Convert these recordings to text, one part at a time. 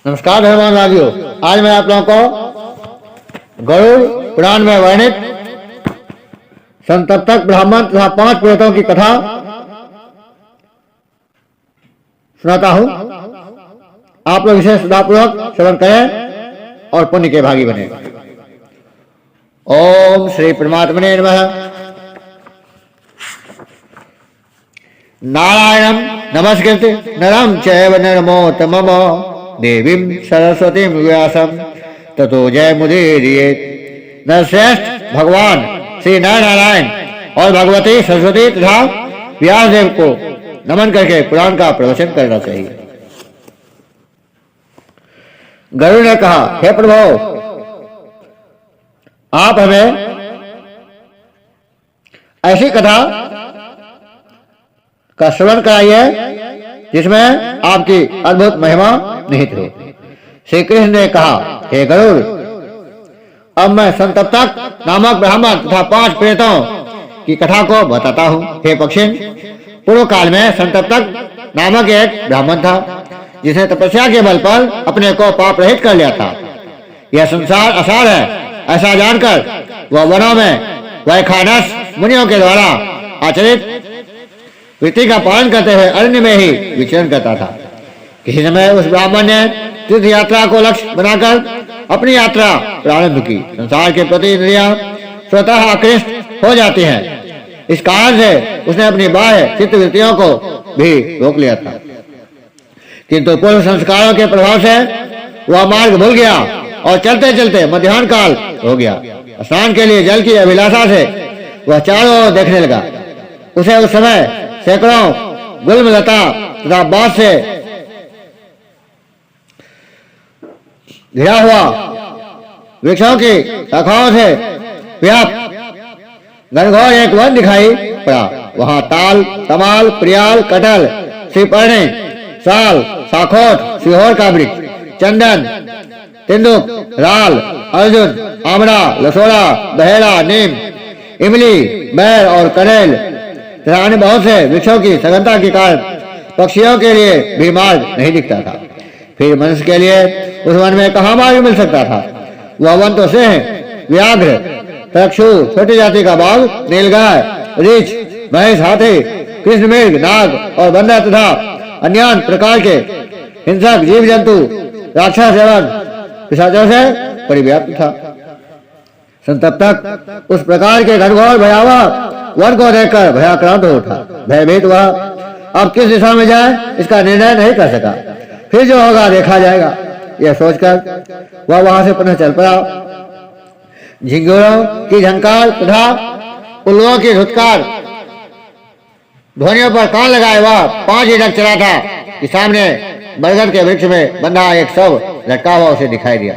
नमस्कार मेहमान राजियों, आज मैं आप लोगों को गरुड़ पुराण में वर्णित संतप्तक ब्राह्मण तथा 5 प्रेतों की कथा सुनाता हूं। आप लोग इसे श्रद्धापूर्वक श्रवण करें और पुण्य के भागी बने। ओम श्री परमात्मने नमः। नारायणं नमस्कृत्य नरं चैव नरोत्तमं देवीं सरस्वतीं व्यासं ततो जयमुदीरयेत्। नरश्रेष्ठ भगवान श्री नर नारायण और भगवती सरस्वती तथा व्यासदेव को नमन करके पुराण का प्रवचन करना चाहिए। गरुड़ ने कहा, हे प्रभु, आप हमें ऐसी कथा का श्रवण कराइए जिसमें आपकी अद्भुत महिमा निहित हो। श्री कृष्ण ने कहा, हे गरुड़, अब मैं संतप्तक नामक ब्राह्मण तथा 5 प्रेतों की कथा को बताता हूँ। हे पक्षिन, पूर्व काल में संतप्तक नामक एक ब्राह्मण था जिसने तपस्या के बल पर अपने को पाप रहित कर लिया था। यह संसार असार है, ऐसा जानकर वह वनों में वैखानस मुनियों के द्वारा आचरित रीति का पालन करते हुए अरण्य में ही विचरण करता था। किसी समय उस ब्राह्मण ने तीर्थ यात्रा को लक्ष्य बनाकर अपनी यात्रा प्रारंभ की। संसार के प्रति इंद्रियां स्वतः आकृष्ट हो जाती हैं। इस कारण से उसने अपनी बाह्य चित्त वृत्तियों को भी रोक लिया था, किंतु पूर्व संस्कारों के प्रभाव से वह मार्ग भूल गया और चलते चलते मध्याह्न काल हो गया। स्नान के लिए जल की अभिलाषा से वह चारों ओर देखने लगा। उसे उस समय सैकड़ों गुलमलता तथा बांस से घिरा हुआ वृक्षों की शाखाओं से व्याप्त घनघोर एक वन दिखाई पड़ा। वहां ताल, तमाल, प्रियाल, कटहल, श्रीपर्णी, साल, साखोट, सिहोर का वृक्ष, चंदन, तिंदुक, राल, अर्जुन, आमड़ा, लसोड़ा, बहेड़ा, नीम, इमली, बैर और कनेल तथा अन्य बहुत से वृक्षों की सघनता के कारण पक्षियों के लिए भी मार्ग नहीं दिखता था। फिर मनुष्य के लिए उस वन में कहाँ मार्ग मिल सकता था। वह वन तो सिंह, व्याघ्र, तक्षु, छोटी जाति का बाघ, नीलगाय, रीछ, भैंस, हाथी, कृष्ण मृग, नाग और बंदर तथा अन्य प्रकार के हिंसक जीव जंतु, राक्षस एवं पिशाचों से परिव्याप्त था। संतप्तक उस प्रकार के घनघोर भयावह वन को देखकर भयाक्रांत हो उठा। भयभीत हुआ। अब किस दिशा में जाए इसका निर्णय नहीं कर सका। फिर जो होगा देखा जाएगा, यह सोचकर वह वहां से पुनः चल पड़ा। झिंगुरों की झंकार तथा उल्लुओं की धुतकार ध्वनियों पर कान लगाए वह 5 हिड़क चला था कि सामने बरगद के वृक्ष में बंधा एक शव लटका हुआ उसे दिखाई दिया,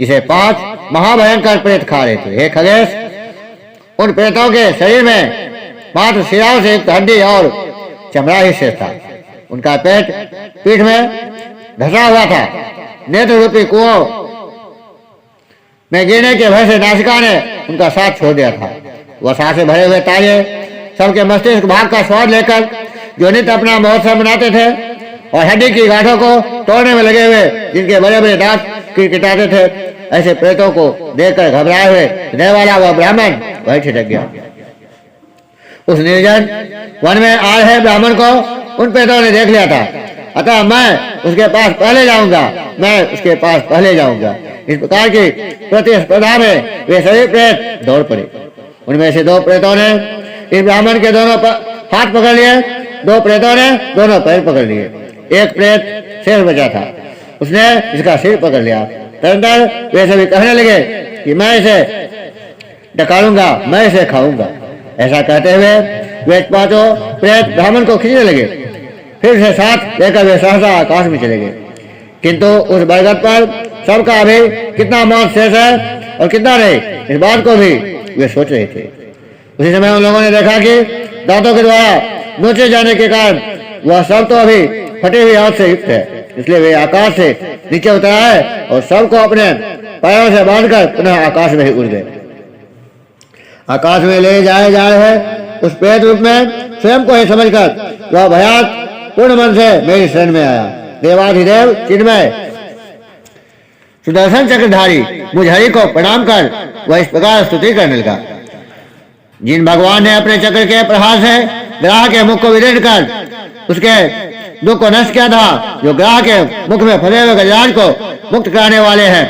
जिसे 5 महाभयंकर प्रेत खा रहे थे। हे खगेश, उन प्रेतों के शरीर में मात्र शिराओं से एक हड्डी और चमड़ा ही शेष था। उनका पेट पीठ में धंसा हुआ था। नेत्र रूपी कुओं में गिरने के भय से नासिका ने उनका साथ छोड़ दिया था। वह सांस से भरे हुए ताजे सबके मस्तिष्क भाग का स्वाद लेकर जो नित्य अपना महोत्सव मनाते थे और हड्डी की गांठों को तोड़ने में लगे हुए जिनके बड़े बड़े दांत किटकिटाते थे, ऐसे प्रेतों को देखकर घबराए हुए रहने वाला वह ब्राह्मण वही छिटक गया। उस निर्जन वन में आ रहे ब्राह्मण को उन प्रेतों ने देख लिया था, अतः मैं उसके पास पहले जाऊंगा। इस प्रकार की प्रतिस्पर्धा में वे सभी प्रेत दौड़ पड़े। उनमें से 2 प्रेतों ने इस ब्राह्मण के दोनों हाथ पकड़ लिए, 2 प्रेतों ने दोनों पैर पकड़ लिए। एक प्रेत शेष बचा था, उसने इसका सिर पकड़ लिया। तदनंतर वे सभी कहने लगे कि मैं इसे डकारूंगा, मैं इसे खाऊंगा। ऐसा कहते हुए वे 5 प्रेत ब्राह्मण को खींचने लगे। फिर से साथ लेकर वे सहसा आकाश में चले गए। किंतु उस बरगद पर सबका अभी कितना मांस शेष है और कितना नहीं, इस बात को भी वे सोच रहे थे। उसी समय उन लोगों ने देखा कि दांतों के द्वारा नोचे जाने के कारण वह सब तो अभी फटे हुए हाथ से युक्त है। इसलिए वे आकाश से नीचे उतर आए और सबको अपने पैरों से बांधकर पुनः आकाश में ही उड़ गए। आकाश में ले जाए जा रहे उस प्रेत रूप में स्वयं को ही समझकर वह भयात पूर्ण मन से मेरी शरण में आया। देवाधिदेव चिन्मय सुदर्शन चक्रधारी मुझहरी को प्रणाम कर वह इस प्रकार स्तुति करने लगा। जिन भगवान ने अपने चक्र के प्रहार से ग्राह के मुख को विदीर्ण कर उसके दुख को नष्ट किया था, जो ग्राह के मुख में फंसे हुए गजराज को मुक्त कराने वाले हैं,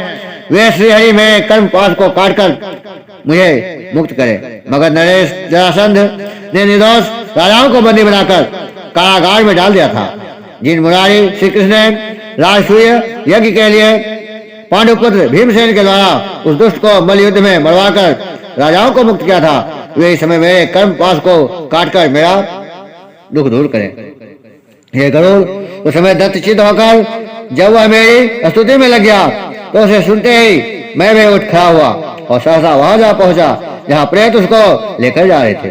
वे श्री हरि में कर्म पाश को काटकर मुझे मुक्त करे। मगर नरेश जरासंध ने निर्दोष राजाओं को बंदी बनाकर कारागार में डाल दिया था। जिन मुरारी श्री कृष्ण ने राजसूय यज्ञ के लिए पांडुपुत्र भीमसेन के द्वारा उस दुष्ट को मल्ल युद्ध में मरवाकर राजाओं को मुक्त किया था, वे इस समय मेरे कर्म पाश को काटकर मेरा दुख दूर करें। हे गरुड़, उस समय दत्तचित्त होकर जब वह मेरी स्तुति में लग गया तो उसे सुनते ही मैं भी उठ खड़ा हुआ और सहसा वहां जा पहुंचा जहां प्रेत उसको लेकर जा रहे थे।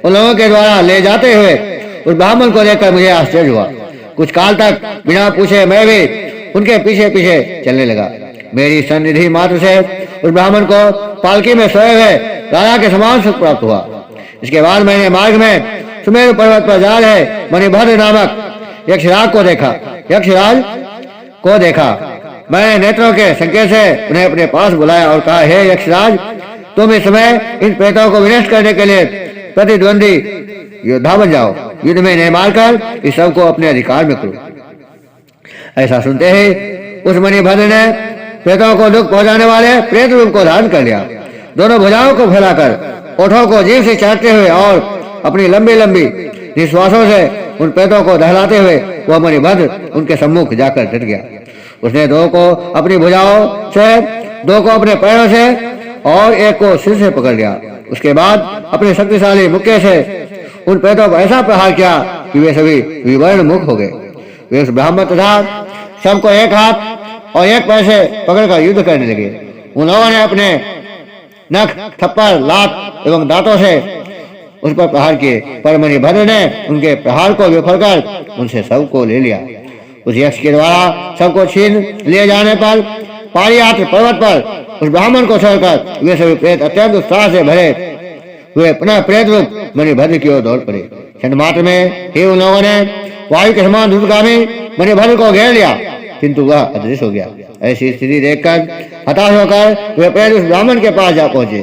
उन लोगों के द्वारा ले जाते हुए उस ब्राह्मण को देखकर मुझे आश्चर्य हुआ। कुछ काल तक बिना पूछे मैं भी उनके पीछे पीछे चलने लगा। मेरी सन्निधि मात्र से उस ब्राह्मण को पालकी में सोए हुए राजा के समान सुख प्राप्त हुआ। इसके बाद मैंने मार्ग में सुमेरु पर्वत पर जा रहे मणिभद्र नामक यक्षराज को देखा। मैंने नेत्रों के संकेत से उन्हें अपने पास बुलाया और कहा, हे यक्षराज, तुम इस समय इन प्रेतों को विनष्ट करने के लिए प्रतिद्वंदी योद्धा बन जाओ। युद्ध में इन्हें मारकर इस सब को अपने अधिकार में करो। ऐसा सुनते ही उस मणिभद्र ने प्रेतों को दुख पहुंचाने वाले प्रेत रूप को धारण कर लिया। दोनों भुजाओं को फैलाकर ओठों को जीभ से चाटते हुए और अपनी लंबी लंबी निश्वासों से उन प्रेतों को दहलाते हुए वह मणिभद्र उनके सम्मुख जाकर डट गया। उसने दो को अपनी भुजाओं से, दो को अपने पैरों से और एक को सिर से पकड़ लिया। उसके बाद अपने शक्तिशाली मुक्के से उन प्रेतों को ऐसा प्रहार किया कि वे सभी विवर्ण मुख हो गए। वे उस ब्राह्मण तथा सबको एक हाथ और एक पैर से पकड़कर युद्ध करने लगे। उन लोगों ने अपने नख, थप्पड़, लात एवं दांतों से उस पर प्रहार किए, पर मणिभद्र ने उनके प्रहार को विफल कर उनसे सबको ले लिया। उस यक्ष के द्वारा सबको छीन लिए जाने पर पारियात्र पर्वत पर उस ब्राह्मण को छोड़कर वे सभी प्रेत अत्यंत उत्साह से भरे हुए पुनः प्रेत रूप मणिभद्र की ओर दौड़ पड़े। क्षण मात्र में ही उन लोगों ने वायु के समान द्रुतगामी मणिभद्र को घेर लिया, किंतु वह अदृश्य हो गया। ऐसी स्थिति देखकर हताश होकर वे प्रेत उस ब्राह्मण के पास जा पहुंचे।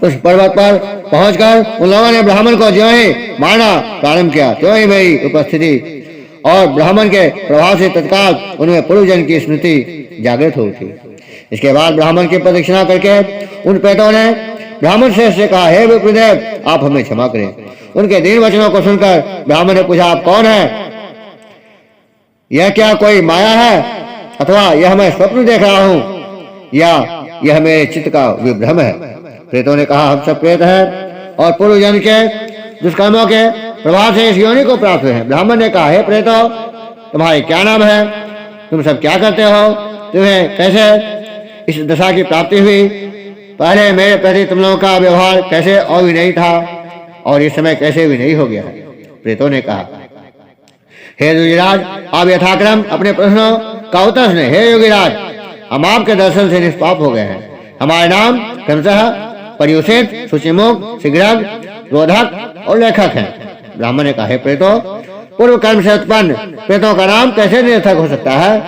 उस पर्वत पर पहुंचकर उन लोगों ने ब्राह्मण को ज्यों ही मारना प्रारंभ किया, त्यों ही मेरी उपस्थिति और ब्राह्मण के प्रभाव से तत्काल उनमें पूर्व जन्म की स्मृति जागृत हो उठी। इसके बाद ब्राह्मण की प्रदक्षिणा करके उन प्रेतों ने ब्राह्मण श्रेष्ठ से कहा, हे विप्रदेव, आप हमें क्षमा करें। उनके दीन वचनों को सुनकर ब्राह्मण ने पूछा, आप कौन है? यह क्या कोई माया है अथवा यह मैं स्वप्न देख रहा हूँ या यह मेरे चित्त का विभ्रम है? प्रेतों ने कहा, हम सब प्रेत हैं और पूर्व जन्म के दुष्कर्मों के प्रभाव से इस योनि को प्राप्त हुए हैं। ब्राह्मण ने कहा, हे प्रेतों, तुम्हारे क्या नाम है? तुम सब क्या करते हो? तुम्हें कैसे इस दशा की प्राप्ति हुई? पहले मेरे प्रति तुम लोगों का व्यवहार कैसे अविनयी था और इस समय कैसे विनयी हो गया है? प्रेतों ने कहा, हे योगीराज, आप यथाक्रम अपने प्रश्नों का उत्तर सुने। हे योगीराज, हम आपके दर्शन से निष्पाप हो गए हैं। हमारे नाम क्रमशः परियुषित, शुचिमुख, शीघ्रग, रोधक और लेखक हैं। ब्राह्मण ने कहा, हे प्रेतों, पूर्व कर्म से उत्पन्न प्रेतों का नाम कैसे निरर्थक हो सकता है?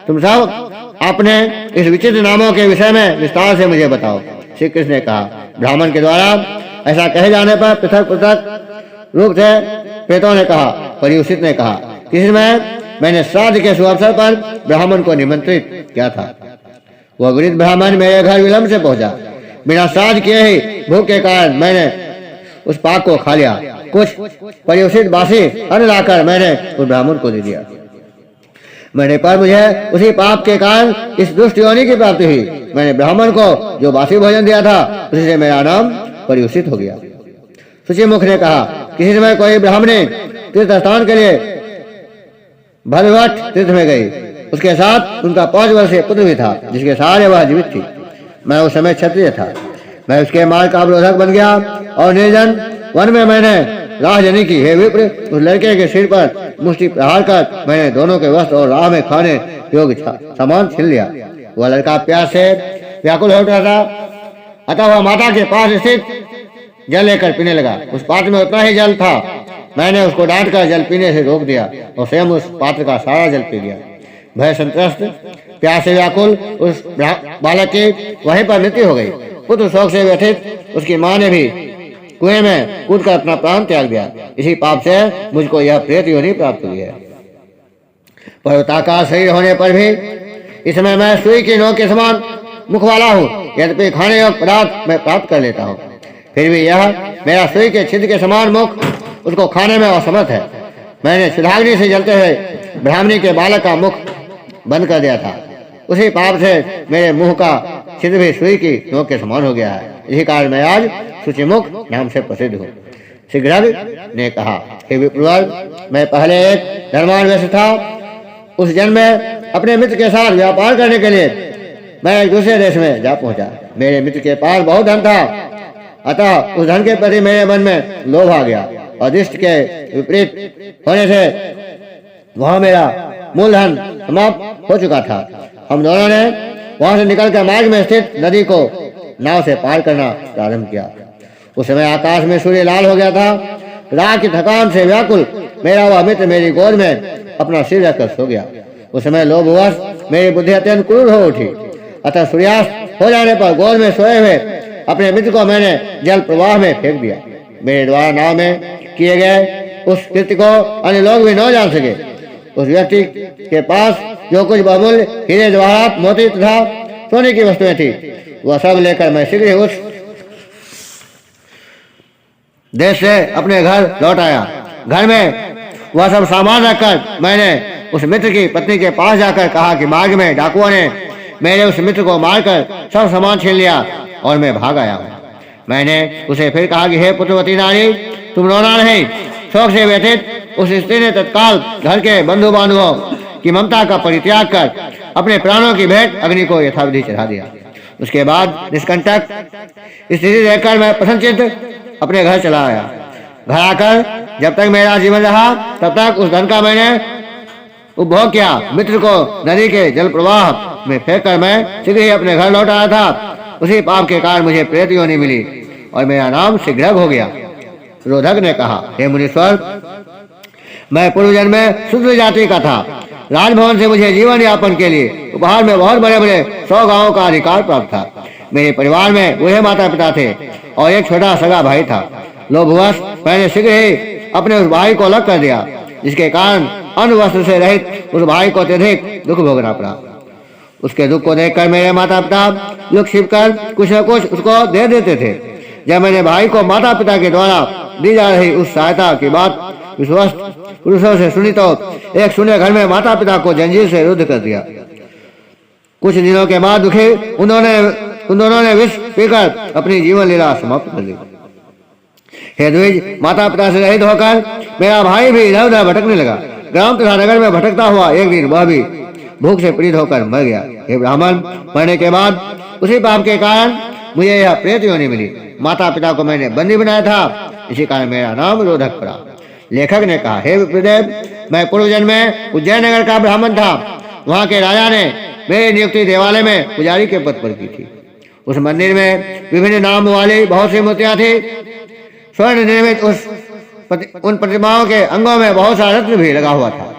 तुम सब अपने इस विचित्र नामों के विषय में विस्तार से मुझे बताओ। श्री कृष्ण ने कहा, ब्राह्मण के द्वारा ऐसा कहे जाने पर पृथक पृथक रूप से प्रेतों ने कहा। परियुषित ने कहा, किसी समय मैंने श्राद्ध के शुभ अवसर पर ब्राह्मण को निमंत्रित किया था। वह वृद्ध ब्राह्मण मेरे घर विलंब से पहुंचा। बिना श्राद्ध किए ही भूख के कारण मैंने उस पाक को खा लिया। कुछ परियुषित बासी अन्न लाकर मैंने उस ब्राह्मण को दे दिया। मैंने पर मुझे उसी पाप के कारण इस दुष्ट योनि की प्राप्ति हुई। मैंने ब्राह्मण को जो बासी भोजन दिया था उसी से मेरा नाम परियुषित हो गया। शुचिमुख ने कहा, किसी समय कोई ब्राह्मणी तीर्थ स्थान के लिए भद्रवट तीर्थ में गई। उसके साथ उनका 5 वर्षीय पुत्र भी था, जिसके सहारे वह जीवित थी। मैं उस समय क्षत्रिय था। मैं उसके मार्ग का अवरोधक बन गया और निर्जन वन में मैंने राहजनी की। हे विप्र, उस लड़के के सिर पर मुष्टि प्रहार कर मैंने दोनों के वस्त्र और राह में खाने योग्य सामान छीन लिया। वह लड़का प्यास से व्याकुल हो रहा था, अतः वह माता के पास स्थित जल लेकर पीने लगा। उस पात्र में उतना ही जल था। मैंने उसको डांटकर जल पीने से रोक दिया और स्वयं उस पात्र का सारा जल पी लिया। भय संत्रस्त प्यास से व्याकुल उस बालक की वहीं पर मृत्यु हो गई। पुत्र शोक से व्यथित उसकी मां ने भी कुएं में कूदकर अपना प्राण त्याग दिया। इसी पाप से मुझको यह प्रेत योनि प्राप्त हुई है। पर्वताकार शरीर होने पर भी इसमें मैं सुई की नोक के समान मुख वाला हूँ। यद्यपि खाने योग्य पदार्थ मैं प्राप्त कर लेता हूँ, फिर भी यह मेरा सुई के छिद्र के समान मुख उसको खाने में असमर्थ है। मैंने सुधाग्नि से जलते हुए ब्राह्मणी के बालक का मुख बंद कर दिया था। उसी पाप से मेरे मुंह का छिद्र भी सुई की नोक के समान हो गया है। इसी कारण मैं आज शुचिमुख नाम से प्रसिद्ध हूँ। शीघ्र ने कहा, हे विप्रवर, मैं पहले एक धर्मान वैश्य था। उस जन्म में अपने मित्र के साथ व्यापार करने के लिए मैं एक दूसरे देश में जा पहुंचा। मेरे मित्र के पास बहुत धन था, अतः उस धन के प्रति मेरे मन में लोभ आ गया। अदृष्ट के विपरीत होने से वह मेरा मूलधन समाप्त हो चुका था। हम दोनों ने वहां से निकलकर मार्ग में स्थित नदी को नाव से पार करना प्रारंभ किया। उस समय आकाश में सूर्य लाल हो गया था। रात की थकान से व्याकुल मेरा वह मित्र मेरी गोद में अपना सिर रखकर सो गया। उस समय लोभवश मेरी बुद्धि अत्यंत क्रूर हो उठी। अतः सूर्यास्त हो जाने पर गोद में सोए हुए अपने मित्र को मैंने जल प्रवाह में फेंक दिया। मेरे द्वारा नाव में किए गए उस कृत्य को अन्य लोग भी न जान सके। उस व्यक्ति के पास जो कुछ बहुमूल्य हीरे जवाहरात मोती तथा सोने की वस्तुएं थी, वह सब लेकर मैं शीघ्र ही उस देश से अपने घर लौट आया। घर में वह सब सामान रखकर मैंने उस मित्र की पत्नी के पास जाकर कहा कि मार्ग में डाकुओं ने मेरे उस मित्र को मारकर सब सामान छीन लिया और मैं भाग आया हूँ। मैंने उसे फिर कहा कि हे पुत्रवती नारी, तुम रोना नहीं। शोक से व्यथित उस स्त्री ने तत्काल घर के बंधु बांधवों की ममता का परित्याग कर अपने प्राणों की भेंट अग्नि को यथाविधि चढ़ा दिया। उसके बाद निष्कंटक स्थिति देखकर मैं प्रसन्नचित्त अपने घर चला आया। घर आकर जब तक मेरा जीवन रहा तब तक उस धन का मैंने उपभोग किया। मित्र को नदी के जल प्रवाह में फेंककर मैं शीघ्र ही अपने घर लौट आया था। उसी पाप के कारण मुझे प्रेत योनि मिली और मेरा नाम शीघ्र हो गया। रोधक ने कहा, हे मुनीश्वर, मैं पूर्व जन्म में शूद्र जाति का था। राजभवन से मुझे जीवन यापन के लिए उपहार में बहुत बड़े बड़े 100 गांवों का अधिकार प्राप्त था। मेरे परिवार में वह माता पिता थे और एक छोटा सगा भाई था। लोभवश मैंने शीघ्र ही अपने उस भाई को अलग कर दिया, जिसके कारण अन्न वस्त्र से रहित उस भाई को अत्यधिक दुख भोगना पड़ा। उसके दुख को देखकर मेरे माता पिता लोग छिपकर कुछ न कुछ उसको दे देते थे। जब मैंने भाई को माता पिता के द्वारा दी जा रही उस सहायता की बात विश्वस्त पुरुषों से सुनी तो एक सुने घर में माता पिता को जंजीर से रुद्ध कर दिया। कुछ दिनों के बाद दुखी उन दोनों ने विष पीकर अपनी जीवन लीला समाप्त कर दी। हे द्विज, माता पिता से रहित होकर मेरा भाई भी इधर उधर भटकने लगा। ग्राम तथा नगर में भटकता हुआ एक दिन वह भी भूख से पीड़ित होकर मर गया। हे ब्राह्मण, मरने के बाद उसी पाप के कारण मुझे यह प्रेत योनि मिली। माता पिता को मैंने बंदी बनाया था, इसी कारण मेरा नाम रोधक पड़ा। लेखक ने कहा, हे विप्रदेव, मैं पूर्व जन्म में उज्जैन नगर का ब्राह्मण था। वहां के राजा ने मेरी नियुक्ति देवालय में पुजारी के पद पर की थी। उस मंदिर में विभिन्न नाम वाली बहुत सी मूर्तियां थी। स्वर्ण निर्मित उन प्रतिमाओं के अंगों में बहुत सा रत्न भी लगा हुआ था।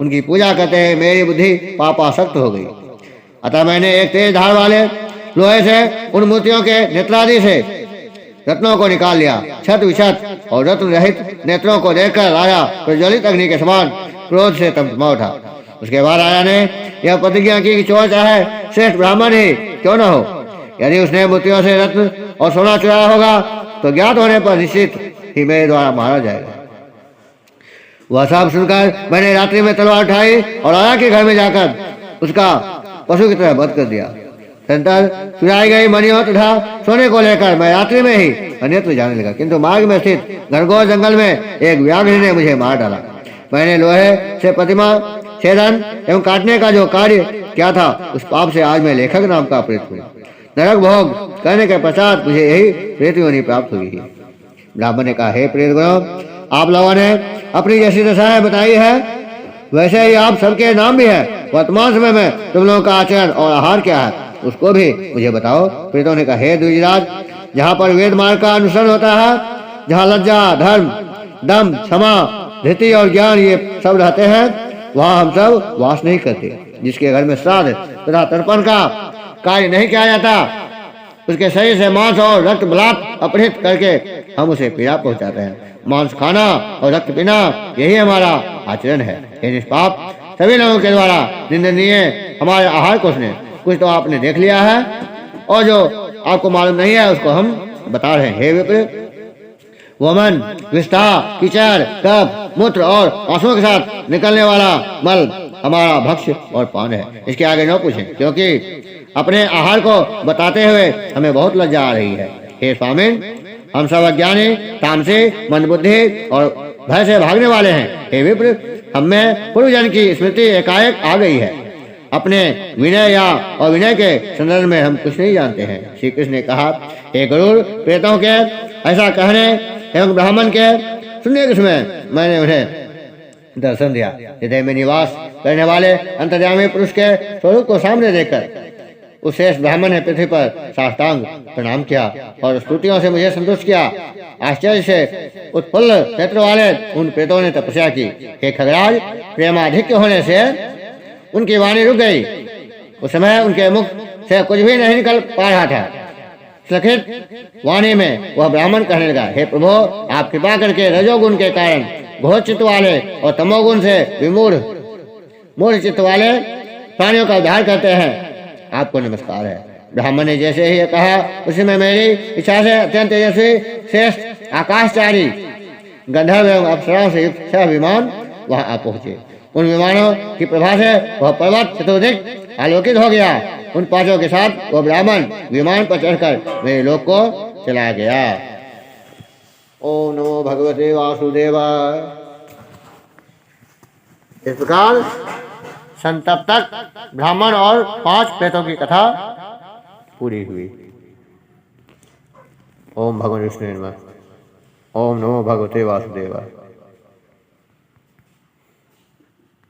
उनकी पूजा करते हुए मेरी बुद्धि पापासक्त हो गई। अतः मैंने एक तेज धार वाले लोहे से उन मूर्तियों के नेत्रादि से रत्नों को निकाल लिया। छत विछत और रत्न रहित नेत्रों को देखकर राजा प्रज्वलित अग्नि के समान क्रोध से तमतमा उठा। उसके बाद राजा ने यह प्रतिज्ञा की कि जो चाहे श्रेष्ठ ब्राह्मण ही क्यों न हो, यदि उसने मूर्तियों से रत्न और सोना चुराया होगा तो ज्ञात होने पर निश्चित ही मेरे द्वारा मारा जाएगा। वह सब सुनकर मैंने रात्रि में तलवार उठाई और राजा के घर में जाकर उसका पशु की तरह वध कर दिया। तदंतर चुराई गई मणियों तथा सोने को लेकर मैं रात्रि में ही अन्यत्र जाने लगा, किंतु मार्ग में स्थित घनघोर जंगल में एक व्याघ्र ने मुझे मार डाला। मैंने लोहे से प्रतिमा छेदन एवं काटने का जो कार्य किया था, उस पाप से आज मैं लेखक नाम का प्रेत हूँ। नरक भोग करने के पश्चात मुझे यही प्रेत योनि प्राप्त हुई है। ब्राह्मण ने कहा, हे प्रेत गणों, आप लोगों ने अपनी जैसी दशाएं बताई है, वैसे ही आप सबके नाम भी है। वर्तमान समय में तुम लोगों का आचरण और आहार क्या है, उसको भी मुझे बताओ। प्रेतों ने कहा, हे द्विजराज, जहाँ पर वेद मार्ग का अनुसरण होता है, जहाँ लज्जा, धर्म, दम, क्षमा, धृति और ज्ञान ये सब रहते हैं, वहाँ हम सब वास नहीं करते। जिसके घर में श्राद्ध तथा तर्पण का कार्य नहीं किया जाता, उसके शरीर से मांस और रक्त बलात् अपहृत करके हम उसे पीड़ा पहुंचाते हैं। मांस खाना और रक्त पीना यही हमारा आचरण है। ये निष्पाप सभी लोगों के द्वारा निंदनीय हमारे आहार कुछ तो आपने देख लिया है, और जो आपको मालूम नहीं है उसको हम बता रहे हैं। हे विप्र, वमन, विष्ठा, कीचड़, कफ, मूत्र और आंसुओं के साथ निकलने वाला मल हमारा भक्ष्य और पान है। इसके आगे न पूछें, क्योंकि अपने आहार को बताते हुए हमें बहुत लज्जा आ रही है। हे स्वामिन, हम सब अज्ञानी, तामसी, मंदबुद्धि और भय से भागने वाले हैं। हे विप्र, हमें पूर्व जन्म की स्मृति एकाएक आ गई है। अपने विनय या अविनय के संदर्भ में हम कुछ नहीं जानते हैं। श्री कृष्ण ने कहा, हे गरुड़, प्रेतों के ऐसा कहने एवं ब्राह्मण के सुनने के समय मैंने उन्हें दर्शन दिया। हृदय में निवास करने वाले अंतर्यामी पुरुष के स्वरूप को सामने देखकर उस श्रेष्ठ ब्राह्मण ने पृथ्वी पर साष्टांग प्रणाम किया और स्तुतियों से मुझे संतुष्ट किया। आश्चर्य से उत्फुल्ल नेत्र वाले उन प्रेतों ने तपस्या की। हे खगराज, प्रेमाधिक्य होने से उनकी वाणी रुक गई। उस समय उनके मुख से कुछ भी नहीं निकल पा रहा था। सखित वाणी में वह ब्राह्मण कहने लगा, हे प्रभु, आप कृपा करके रजोगुण के कारण घोर चित्त वाले और तमोगुण से मूढ़ चित्त वाले प्राणियों का उद्धार करते हैं। आपको नमस्कार है। ब्राह्मण ने जैसे ही कहा, उसी में मेरी इच्छा से अत्यंत तेजस्वी श्रेष्ठ आकाशचारी गंधर्व एवं अप्सराओं से युक्त 6 विमान वहां आ पहुंचे। उन विमानों की प्रभा से वह पर्वत चतुर्दिक आलोकित हो गया। उन 5 के साथ वह ब्राह्मण विमान पर चढ़कर मेरे लोक को चला गया। ओम नमो भगवते वासुदेवाय। इस प्रकार संतप्तक ब्राह्मण और 5 प्रेतों की कथा पूरी हुई। ओम भगवान विष्णु नमः। ओम नमो भगवते वासुदेवाय।